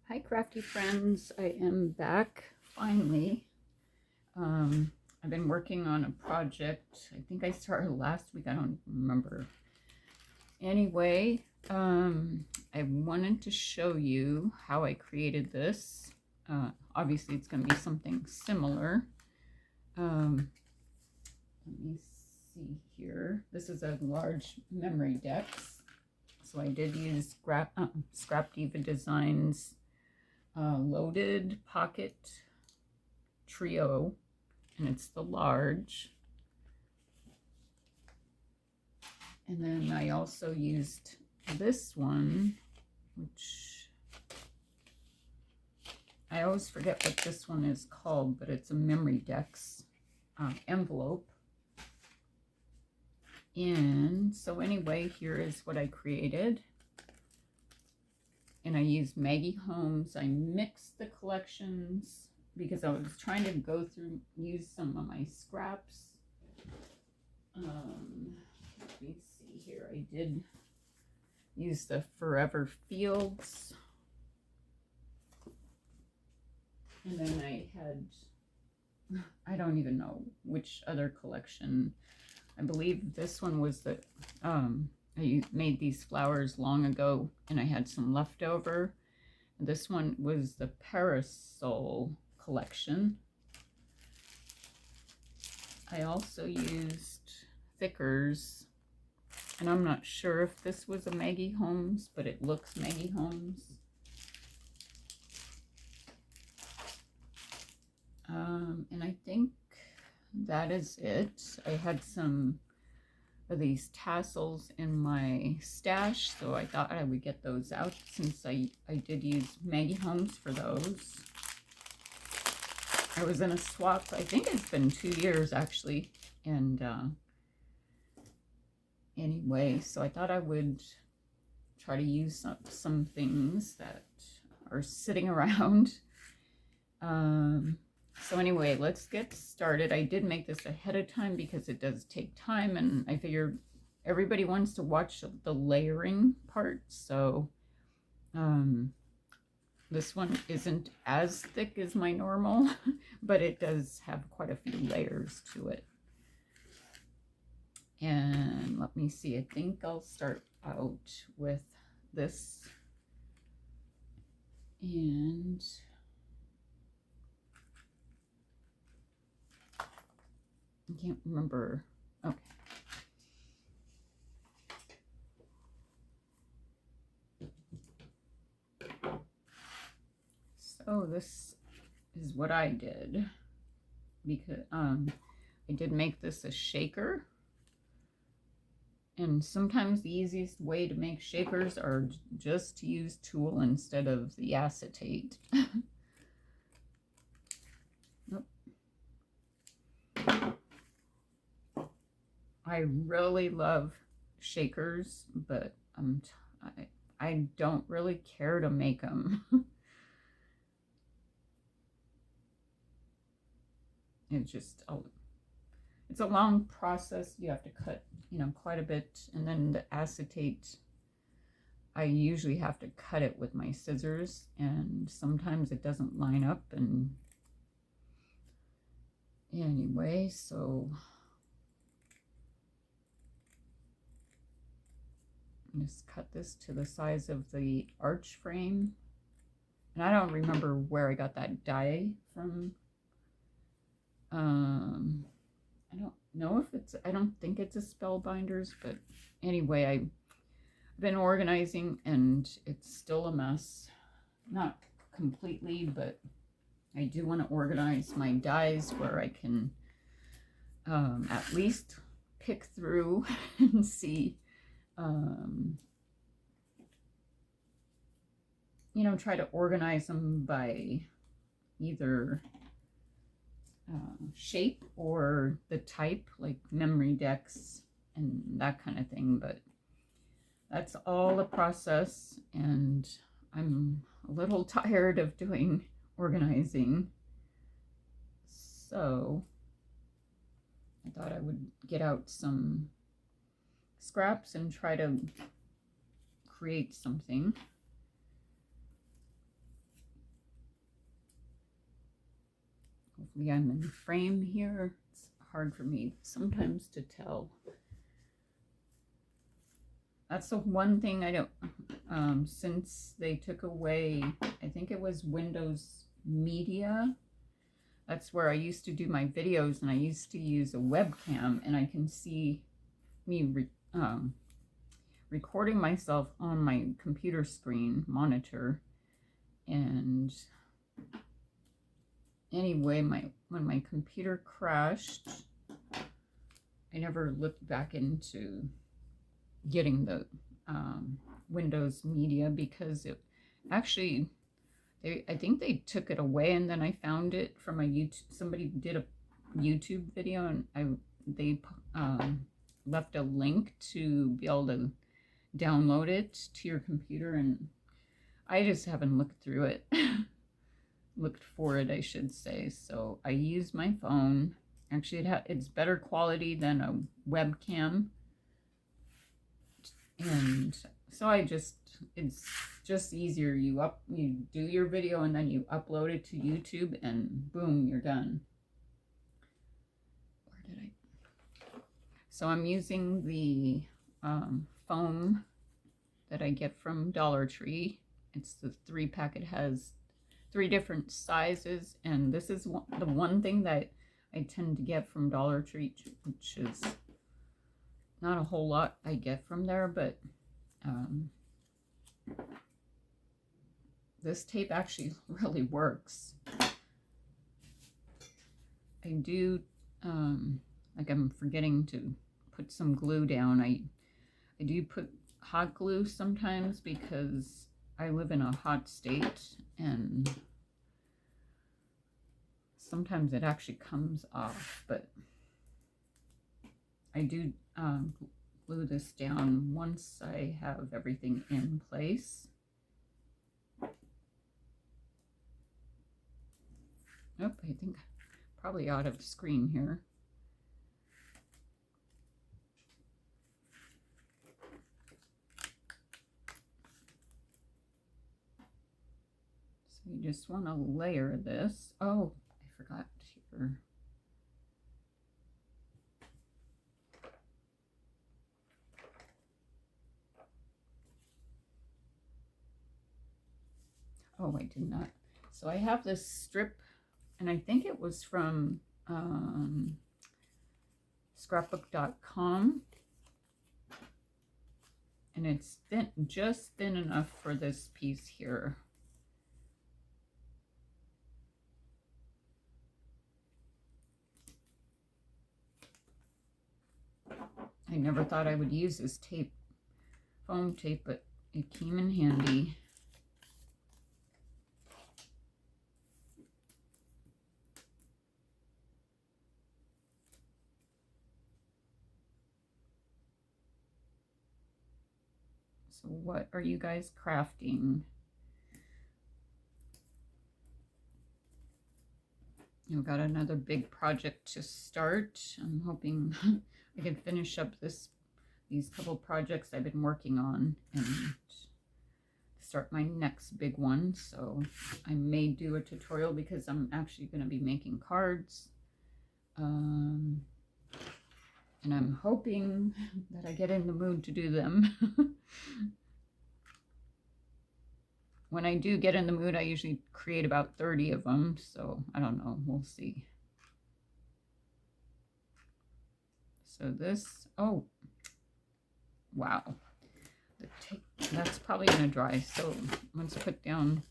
Hi, crafty friends. I am back finally. I've been working on a project. I think I started last week. I don't remember. Anyway, I wanted to show you how I created this. Obviously, it's going to be something similar. Let me see here. This is a large memory decks. So I did use Scrap Diva Designs loaded pocket trio, and it's the large. And then I also used this one, which I always forget what this one is called, but it's a memory decks envelope. And so anyway, here is what I created. And I used Maggie Holmes. I mixed the collections because I was trying to go through, use some of my scraps. Let me see here. I did use the Forever Fields. And then I had, I don't even know which other collection. I believe this one was the, I made these flowers long ago and I had some leftover. This one was the Parasol collection. I also used thickers, and I'm not sure if this was a Maggie Holmes, but it looks Maggie Holmes. And I think that is it. I had some of these tassels in my stash, so I thought I would get those out since I did use Maggie Holmes for those. I was in a swap, I think it's been 2 years actually, and anyway, so I thought I would try to use some things that are sitting around. So anyway, let's get started. I did make this ahead of time because it does take time, and I figured everybody wants to watch the layering part. So this one isn't as thick as my normal, but it does have quite a few layers to it. And let me see, I think I'll start out with this. And I can't remember. Okay. So this is what I did, because I did make this a shaker. And sometimes the easiest way to make shakers are just to use tulle instead of the acetate. I really love shakers, but I don't really care to make them. It's a long process. You have to cut, quite a bit, and then the acetate, I usually have to cut it with my scissors, and sometimes it doesn't line up. And anyway, so just cut this to the size of the arch frame. And I don't remember where I got that die from. I don't know if it's, I don't think it's a Spellbinders, but anyway, I've been organizing and it's still a mess. Not completely, but I do want to organize my dies where I can at least pick through and see, try to organize them by either shape or the type, like memory decks and that kind of thing. But that's all a process, and I'm a little tired of doing organizing, so I thought I would get out some scraps and try to create something. Hopefully I'm in frame here. It's hard for me sometimes to tell. That's the one thing I don't, since they took away, I think it was Windows Media. That's where I used to do my videos, and I used to use a webcam, and I can see me recording myself on my computer screen monitor. And anyway, when my computer crashed, I never looked back into getting the Windows Media, because it actually, I think they took it away, and then I found it from a YouTube. Somebody did a YouTube video, and they left a link to be able to download it to your computer, and I just haven't looked through it. Looked for it, I should say. So I use my phone. Actually, it's better quality than a webcam. And so it's just easier. You do your video, and then you upload it to YouTube, and boom, you're done. Where did I? So I'm using the foam that I get from Dollar Tree. It's the 3-pack. It has 3 different sizes, and this is the one thing that I tend to get from Dollar Tree, which is not a whole lot I get from there, but this tape actually really works. I do, like I'm forgetting to put some glue down. I do put hot glue sometimes because I live in a hot state, and sometimes it actually comes off, but I do glue this down once I have everything in place. Nope, I think probably out of screen here. So you just want to layer this. Oh, I forgot here. Oh, I did not. So I have this strip, and I think it was from scrapbook.com, and it's thin, just thin enough for this piece here. I never thought I would use this tape, foam tape, but it came in handy. So what are you guys crafting? I've got another big project to start. I'm hoping I can finish up these couple projects I've been working on and start my next big one. So I may do a tutorial because I'm actually going to be making cards. And I'm hoping that I get in the mood to do them. When I do get in the mood, I usually create about 30 of them. So I don't know. We'll see. So this, oh, wow. The tape, that's probably going to dry. So let's put down,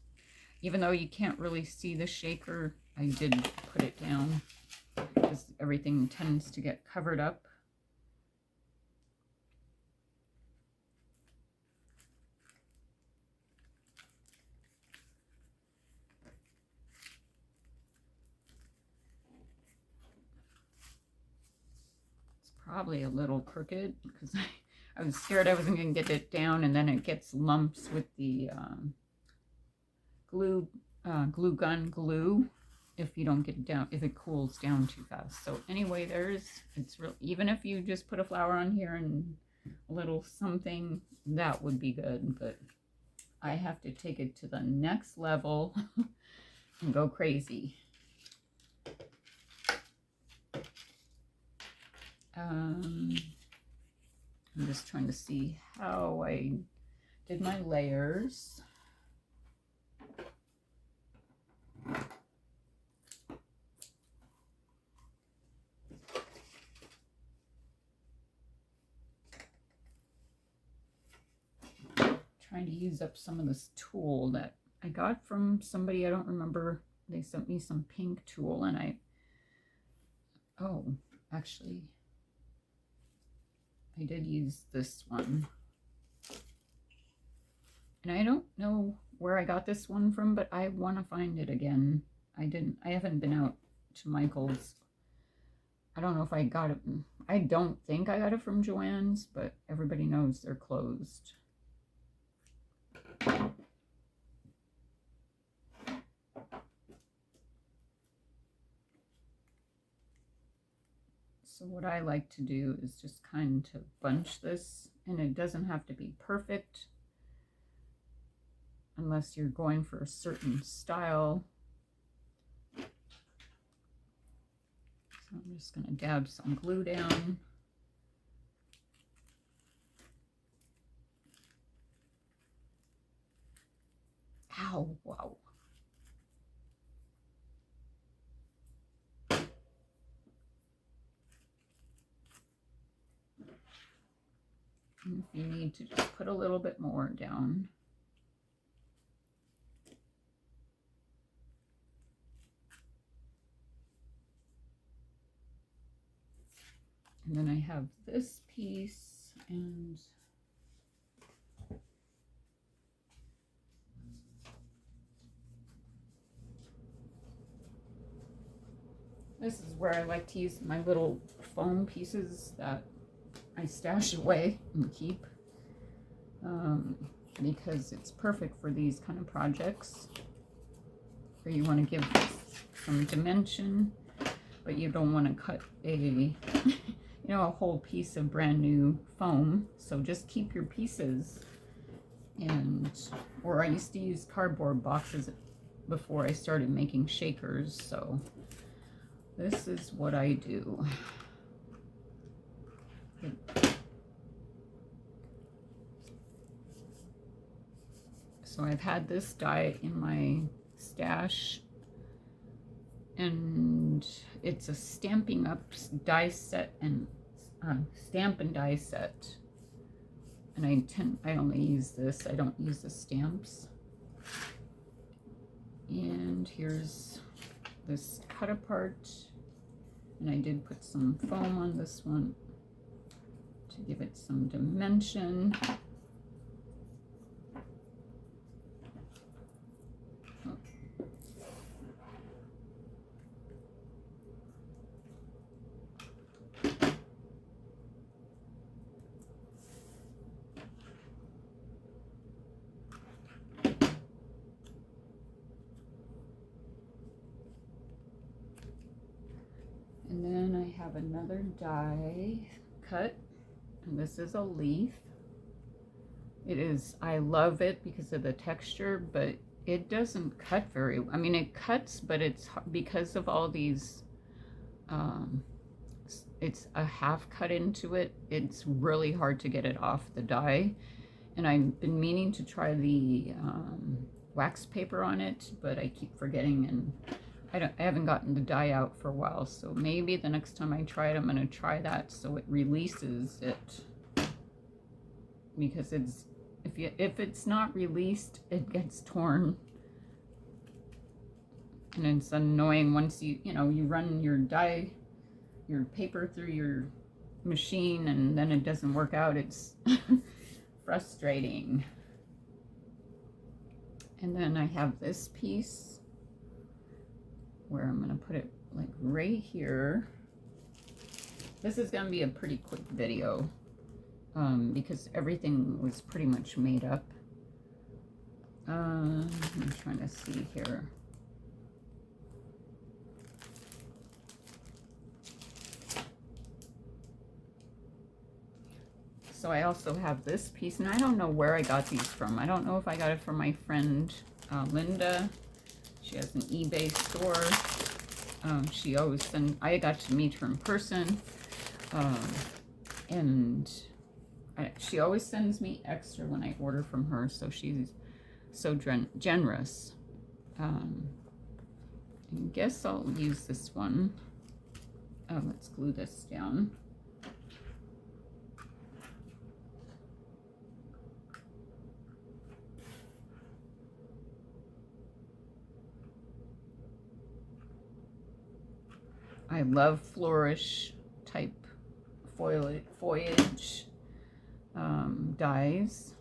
even though you can't really see the shaker, I did put it down because everything tends to get covered up. Probably a little crooked because I was scared I wasn't going to get it down, and then it gets lumps with the glue gun glue if you don't get it down, if it cools down too fast. So anyway, it's real. Even if you just put a flower on here and a little something, that would be good, but I have to take it to the next level and go crazy. I'm just trying to see how I did my layers. Trying to use up some of this tulle that I got from somebody, I don't remember. They sent me some pink tulle, and actually, I did use this one. And I don't know where I got this one from, but I want to find it again. I haven't been out to Michael's. I don't know if I got it. I don't think I got it from Joann's, but everybody knows they're closed. So what I like to do is just kind of bunch this, and it doesn't have to be perfect unless you're going for a certain style. So I'm just going to dab some glue down. Ow, wow. And if you need to, just put a little bit more down. And then I have this piece, and this is where I like to use my little foam pieces that I stash away and keep, because it's perfect for these kind of projects where you want to give this some dimension, but you don't want to cut a a whole piece of brand new foam. So just keep your pieces. Or I used to use cardboard boxes before I started making shakers, so this is what I do. So I've had this die in my stash, and it's a Stampin' Up die set and stamp and die set. And I only use this. I don't use the stamps. And here's this cut apart, and I did put some foam on this one to give it some dimension. And then I have another die cut, and this is a leaf. It is, I love it because of the texture, but it doesn't cut very, I mean it cuts, but it's because of all these, it's a half cut into it. It's really hard to get it off the die. And I've been meaning to try the wax paper on it, but I keep forgetting, and I haven't gotten the die out for a while, so maybe the next time I try it, I'm going to try that so it releases it. Because if it's not released, it gets torn. And it's annoying once you run your paper through your machine and then it doesn't work out. It's frustrating. And then I have this piece where I'm going to put it like right here. This is going to be a pretty quick video because everything was pretty much made up. I'm trying to see here. So I also have this piece, and I don't know where I got these from. I don't know if I got it from my friend Linda. She has an eBay store. She always I got to meet her in person. And she always sends me extra when I order from her, so she's so generous. I guess I'll use this one. Let's glue this down. I love flourish type foliage dies,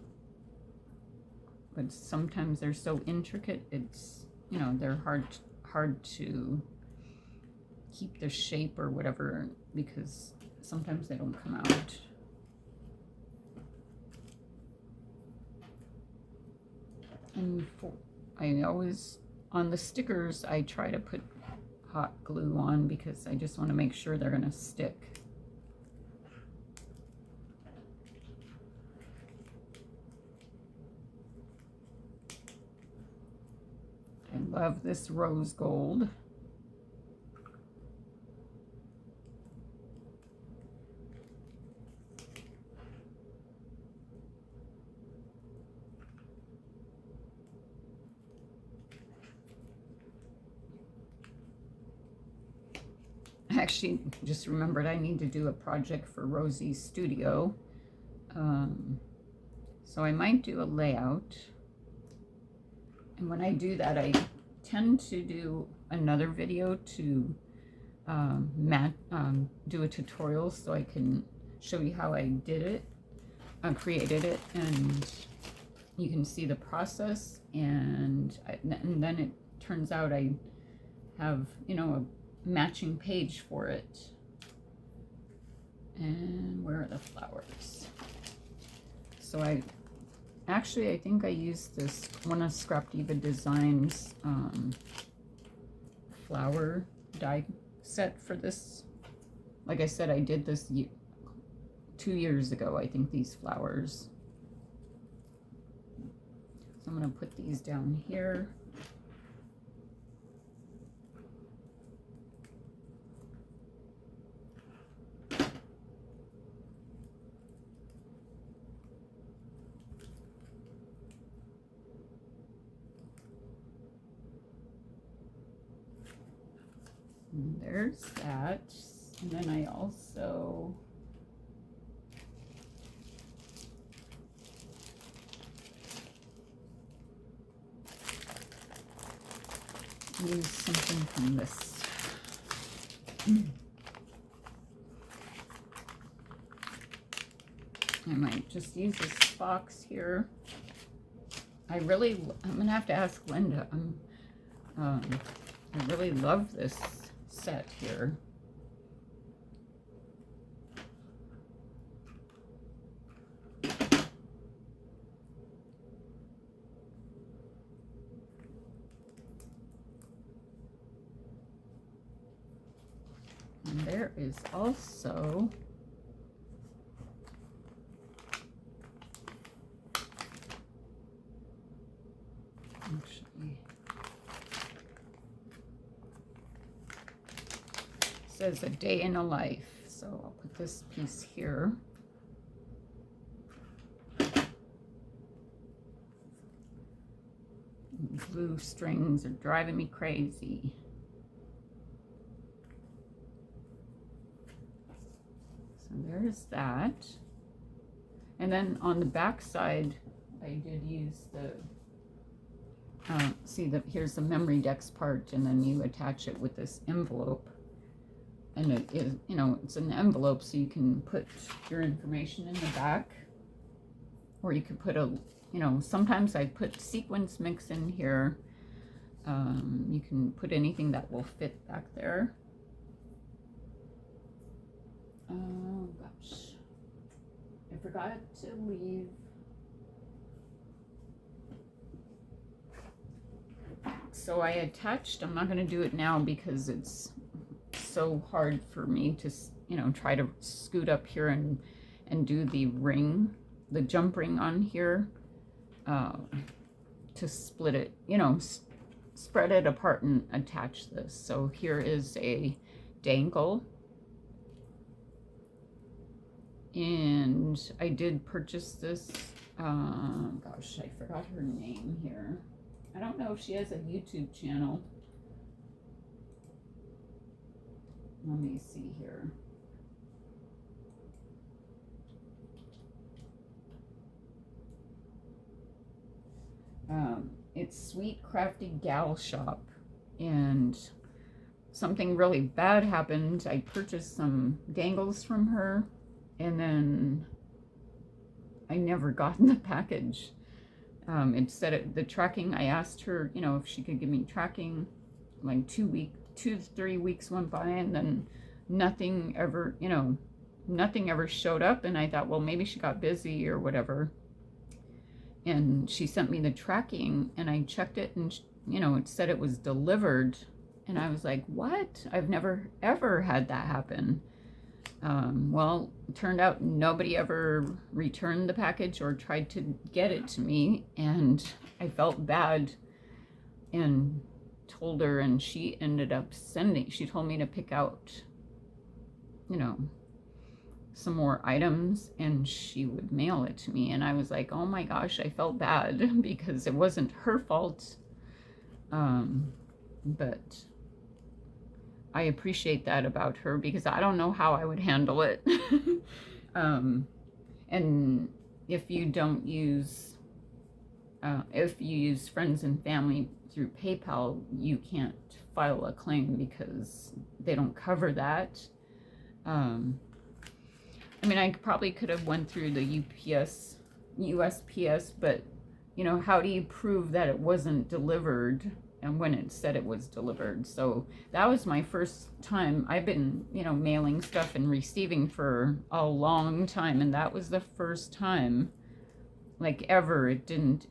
but sometimes they're so intricate, it's, you know, they're hard to keep the shape or whatever, because sometimes they don't come out. And I always, on the stickers, I try to put hot glue on because I just want to make sure they're going to stick. I love this rose gold. I actually just remembered I need to do a project for Rosie's studio. So I might do a layout. And when I do that, I tend to do another video to do a tutorial so I can show you how I did it, created it, and you can see the process. And then it turns out I have, you know, a matching page for it. And where are the flowers? So I think I used this one of Scrap Diva Designs flower die set for this. Like I said, I did this 2 years ago, I think, these flowers. So I'm going to put these down here. And there's that. And then I also use something from this. I might just use this box here. I'm gonna have to ask Linda. I really love this set here. And there is also actually says a day in a life, so I'll put this piece here. Blue strings are driving me crazy. So there's that. And then on the back side, I did use the here's the memory decks part, and then you attach it with this envelope. And it is, you know, it's an envelope, so you can put your information in the back, or you could put a, you know, sometimes I put sequence mix in here. You can put anything that will fit back there. Oh gosh, I forgot to leave. So I attached, I'm not going to do it now because it's so hard for me to, you know, try to scoot up here and do the ring, the jump ring on here, to split it, you know, spread it apart and attach this. So here is a dangle. And I did purchase this, gosh, I forgot her name here. I don't know if she has a YouTube channel. Let me see here. It's Sweet Crafty Gal Shop, and something really bad happened. I purchased some dangles from her, and then I never got the package. It said the tracking. I asked her, you know, if she could give me tracking. Like 2 to 3 weeks went by, and then nothing ever, you know, nothing ever showed up. And I thought, well, maybe she got busy or whatever. And she sent me the tracking, and I checked it, and you know, it said it was delivered. And I was like, what? I've never ever had that happen. Well, it turned out nobody ever returned the package or tried to get it to me, and I felt bad and told her, and she ended up she told me to pick out, you know, some more items, and she would mail it to me. And I was like, oh my gosh, I felt bad because it wasn't her fault. But I appreciate that about her, because I don't know how I would handle it. And if you don't use, if you use friends and family through PayPal, you can't file a claim because they don't cover that. I mean, I probably could have went through the USPS, but you know, how do you prove that it wasn't delivered and when it said it was delivered? So that was my first time. I've been, you know, mailing stuff and receiving for a long time, and that was the first time, like, ever it didn't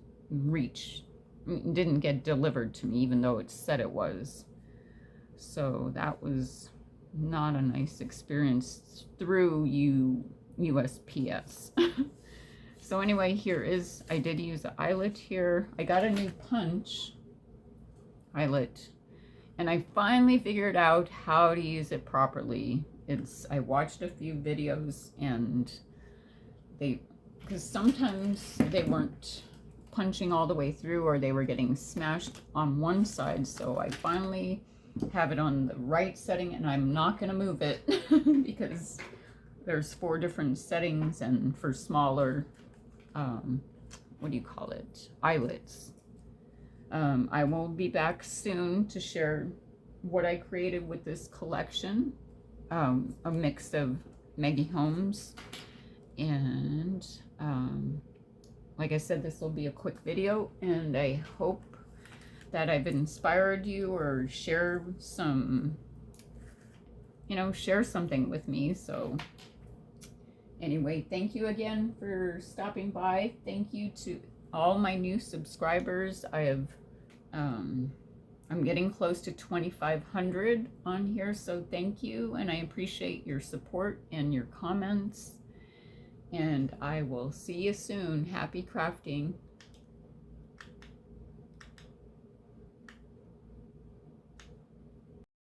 get delivered to me, even though it said it was. So that was not a nice experience through USPS. So anyway, I did use an eyelet here. I got a new punch eyelet, and I finally figured out how to use it properly. I watched a few videos, and because sometimes they weren't punching all the way through, or they were getting smashed on one side. So I finally have it on the right setting, and I'm not going to move it because there's 4 different settings, and for smaller, what do you call it, eyelets. I will be back soon to share what I created with this collection, a mix of Maggie Holmes, and like I said, this will be a quick video, and I hope that I've inspired you, or share something with me. So anyway, thank you again for stopping by. Thank you to all my new subscribers. I'm getting close to 2,500 on here, so thank you, and I appreciate your support and your comments, and I will see you soon. Happy crafting.